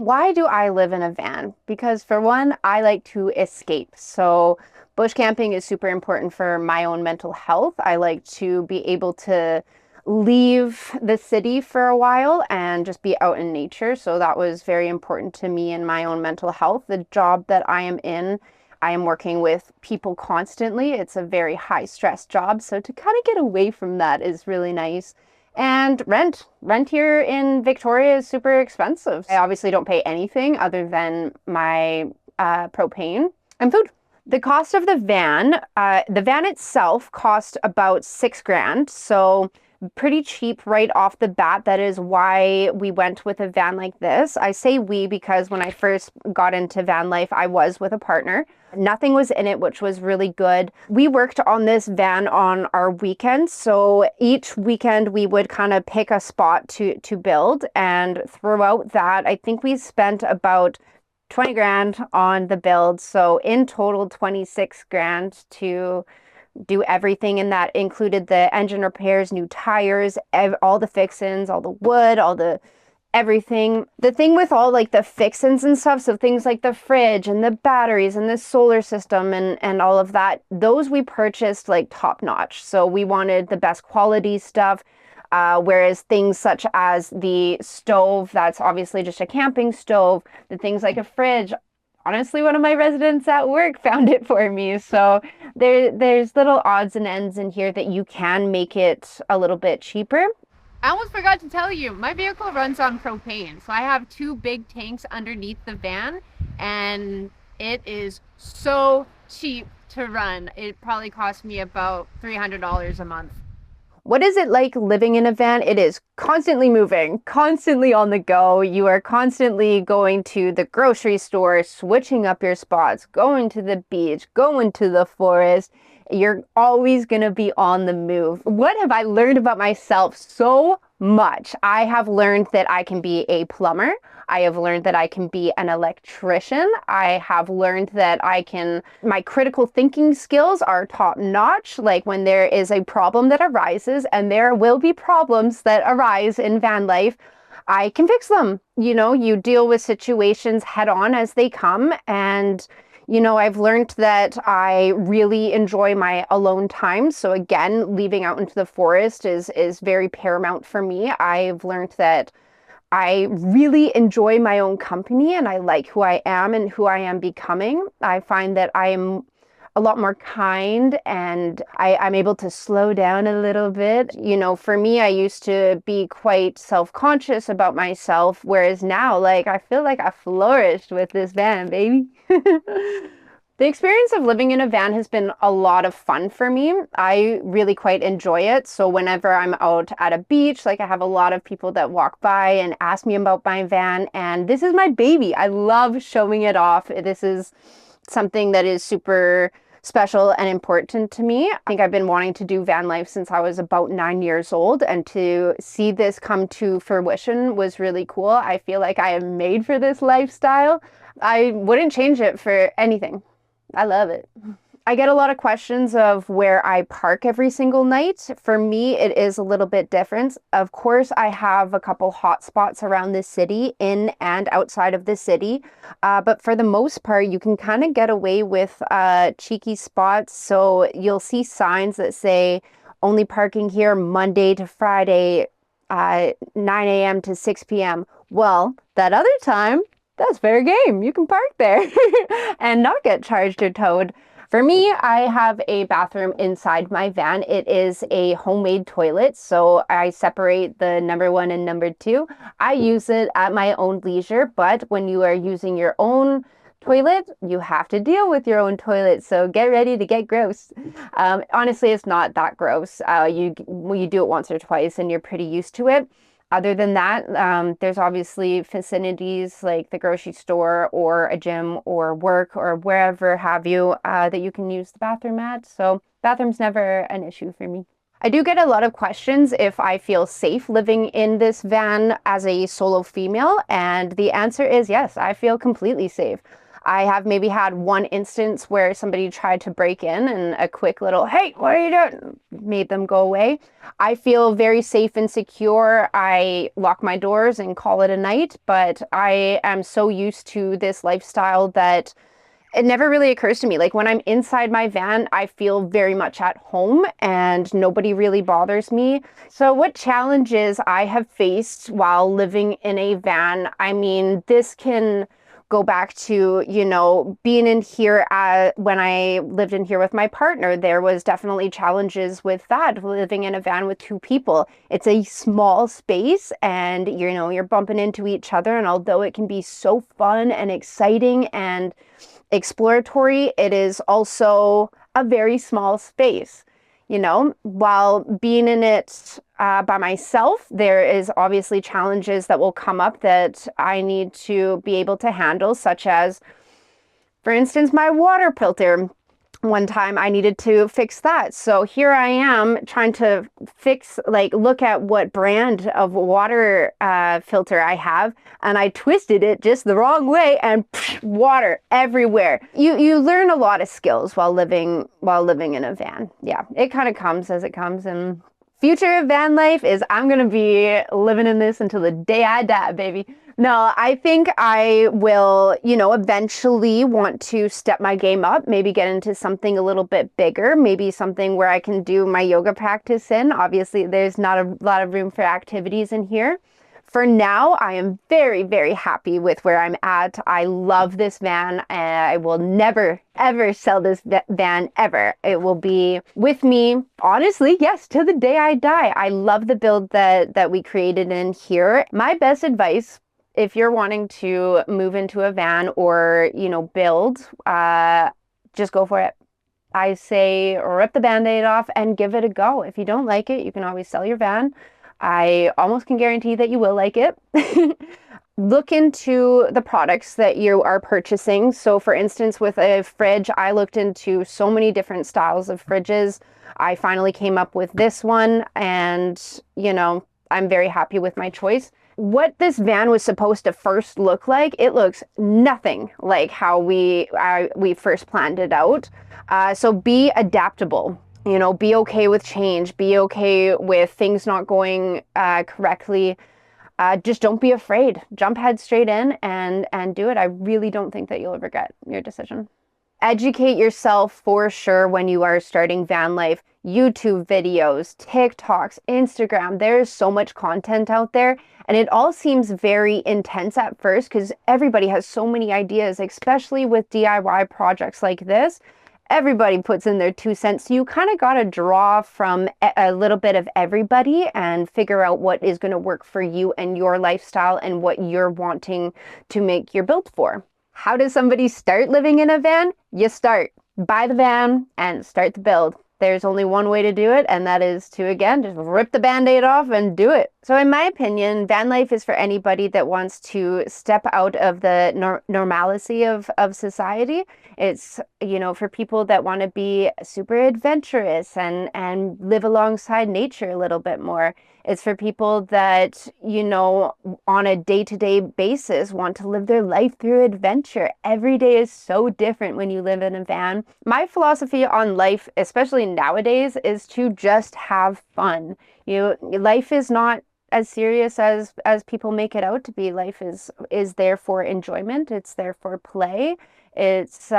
Why do I live in a van? Because for one, I like to escape. So bush camping is super important for my own mental health. I like to be able to leave the city for a while and just be out in nature. So that was very important to me in my own mental health. The job that I am in, I am working with people constantly. It's a very high stress job. So to kind of get away from that is really nice. And rent here in Victoria is super expensive. I obviously don't pay anything other than my propane and food. The cost of the van itself cost about 6 grand. So pretty cheap right off the bat. That is why we went with a van like this. I say we because when I first got into van life, I was with a partner. Nothing was in it, which was really good. We worked on this van on our weekends. So each weekend we would kind of pick a spot to build. And throughout that, I think we spent about 20 grand on the build. So in total, 26 grand to do everything. And that included the engine repairs, new tires, all the fixins, all the wood, all the everything. The thing with all like the fixins and stuff, so things like the fridge and the batteries and the solar system and all of that, those we purchased like top notch. So we wanted the best quality stuff. Whereas things such as the stove, that's obviously just a camping stove, the things like a fridge, honestly, one of my residents at work found it for me. So there's little odds and ends in here that you can make it a little bit cheaper. I almost forgot to tell you, my vehicle runs on propane. So I have two big tanks underneath the van, and it is so cheap to run. It probably cost me about $300 a month. What is it like living in a van? It is constantly moving, constantly on the go. You are constantly going to the grocery store, switching up your spots, going to the beach, going to the forest. You're always going to be on the move. What have I learned about myself? So much. I have learned that I can be a plumber. I have learned that I can be an electrician. I have learned that my critical thinking skills are top notch. Like when there is a problem that arises, and there will be problems that arise in van life, I can fix them. You deal with situations head on as they come. And I've learned that I really enjoy my alone time. So again, leaving out into the forest is very paramount for me. I've learned that I really enjoy my own company and I like who I am and who I am becoming. I find that I'm a lot more kind and I'm able to slow down a little bit. For me, I used to be quite self-conscious about myself, whereas now, like, I feel like I flourished with this van, baby. The experience of living in a van has been a lot of fun for me. I really quite enjoy it. So whenever I'm out at a beach, like I have a lot of people that walk by and ask me about my van, and this is my baby. I love showing it off. This is something that is super special and important to me. I think I've been wanting to do van life since I was about 9 years old, and to see this come to fruition was really cool. I feel like I am made for this lifestyle. I wouldn't change it for anything. I love it. I get a lot of questions of where I park every single night. For me, it is a little bit different. Of course, I have a couple hot spots around the city, in and outside of the city. But for the most part, you can kind of get away with cheeky spots. So you'll see signs that say only parking here Monday to Friday, 9 a.m. to 6 p.m. Well, that other time, that's fair game. You can park there and not get charged or towed. For me, I have a bathroom inside my van. It is a homemade toilet, so I separate the number one and number two. I use it at my own leisure, but when you are using your own toilet, you have to deal with your own toilet, so get ready to get gross. Honestly, it's not that gross. You do it once or twice and you're pretty used to it. Other than that, there's obviously vicinities like the grocery store or a gym or work or wherever have you that you can use the bathroom at. So bathroom's never an issue for me. I do get a lot of questions if I feel safe living in this van as a solo female, and the answer is yes, I feel completely safe. I have maybe had one instance where somebody tried to break in and a quick little, hey, what are you doing? Made them go away. I feel very safe and secure. I lock my doors and call it a night, but I am so used to this lifestyle that it never really occurs to me. Like when I'm inside my van, I feel very much at home and nobody really bothers me. So, what challenges I have faced while living in a van? I mean, this can go back to, being in here when I lived in here with my partner. There was definitely challenges with that, living in a van with two people. It's a small space and, you're bumping into each other. And although it can be so fun and exciting and exploratory, it is also a very small space. While being in it by myself, there is obviously challenges that will come up that I need to be able to handle, such as, for instance, my water filter. One time I needed to fix that. So here I am trying to look at what brand of water filter I have, and I twisted it just the wrong way and water everywhere. You learn a lot of skills while living in a van. Yeah, it kind of comes as it comes. And future of van life is I'm gonna be living in this until the day I die, baby. No, I think I will, eventually want to step my game up, maybe get into something a little bit bigger, maybe something where I can do my yoga practice in. Obviously, there's not a lot of room for activities in here. For now, I am very, very happy with where I'm at. I love this van. I will never, ever sell this van ever. It will be with me, honestly, yes, to the day I die. I love the build that we created in here. My best advice, if you're wanting to move into a van or, build, just go for it. I say rip the Band-Aid off and give it a go. If you don't like it, you can always sell your van. I almost can guarantee that you will like it. Look into the products that you are purchasing. So for instance, with a fridge, I looked into so many different styles of fridges. I finally came up with this one and, I'm very happy with my choice. What this van was supposed to first look like, it looks nothing like how we first planned it out. So be adaptable. Be okay with change. Be okay with things not going correctly. Just don't be afraid. Jump head straight in and do it. I really don't think that you'll regret your decision. Educate yourself for sure when you are starting van life. YouTube videos, TikToks, Instagram. There's so much content out there, and it all seems very intense at first because everybody has so many ideas, especially with DIY projects like this. Everybody puts in their 2 cents. So you kind of got to draw from a little bit of everybody and figure out what is going to work for you and your lifestyle and what you're wanting to make your build for. How does somebody start living in a van? You start. Buy the van and start the build. There's only one way to do it, and that is to, again, just rip the Band-Aid off and do it. So in my opinion, van life is for anybody that wants to step out of the normalcy of society. It's, for people that want to be super adventurous and live alongside nature a little bit more. It's for people that, on a day-to-day basis want to live their life through adventure. Every day is so different when you live in a van. My philosophy on life, especially nowadays, is to just have fun. Life is not as serious as people make it out to be. Life is there for enjoyment. It's there for play. It's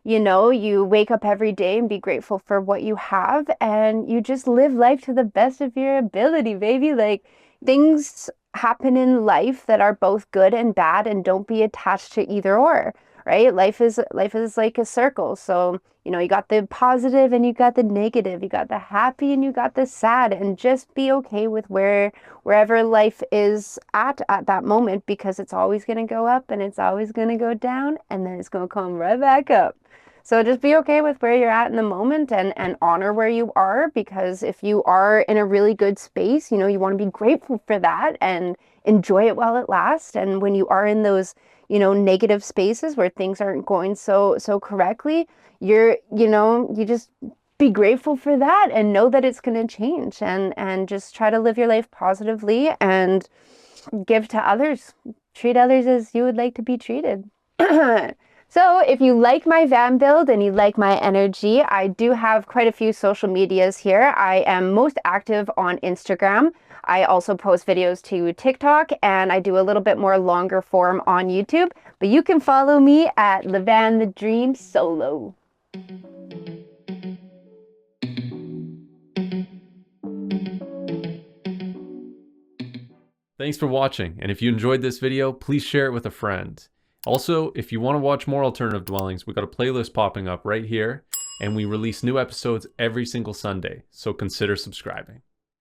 you wake up every day and be grateful for what you have, and you just live life to the best of your ability, baby. Like, things happen in life that are both good and bad, and don't be attached to either or, right? Life is like a circle. So, you got the positive and you got the negative, you got the happy and you got the sad, and just be okay with wherever life is at that moment, because it's always going to go up and it's always going to go down and then it's going to come right back up. So just be okay with where you're at in the moment and honor where you are, because if you are in a really good space, you want to be grateful for that and enjoy it while it lasts. And when you are in those, negative spaces where things aren't going so correctly, you just be grateful for that and know that it's going to change, and just try to live your life positively and give to others. Treat others as you would like to be treated. So if you like my van build and you like my energy, I do have quite a few social medias here. I am most active on Instagram. I also post videos to TikTok, and I do a little bit more longer form on YouTube. But you can follow me at Levan the Dream Solo. Thanks for watching, and if you enjoyed this video, please share it with a friend. Also, if you want to watch more alternative dwellings, we got a playlist popping up right here, and we release new episodes every single Sunday, so consider subscribing.